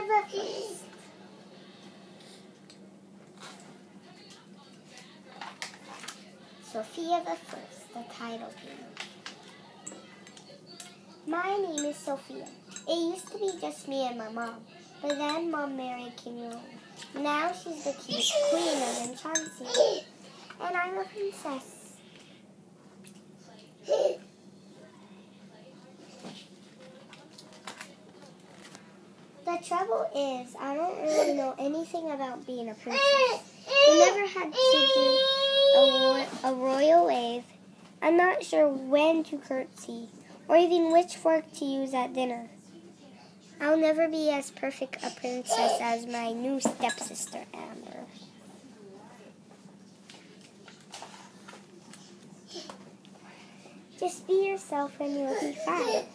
the First. Sophia the First, the title game. My name is Sophia. It used to be just me and my mom, but then Mom married King Rome. Now she's the queen of Enchancy, and I'm a princess. The trouble is, I don't really know anything about being a princess. We never had to do a royal wave. I'm not sure when to curtsy, or even which fork to use at dinner. I'll never be as perfect a princess as my new stepsister, Amber. Just be yourself and you'll be fine.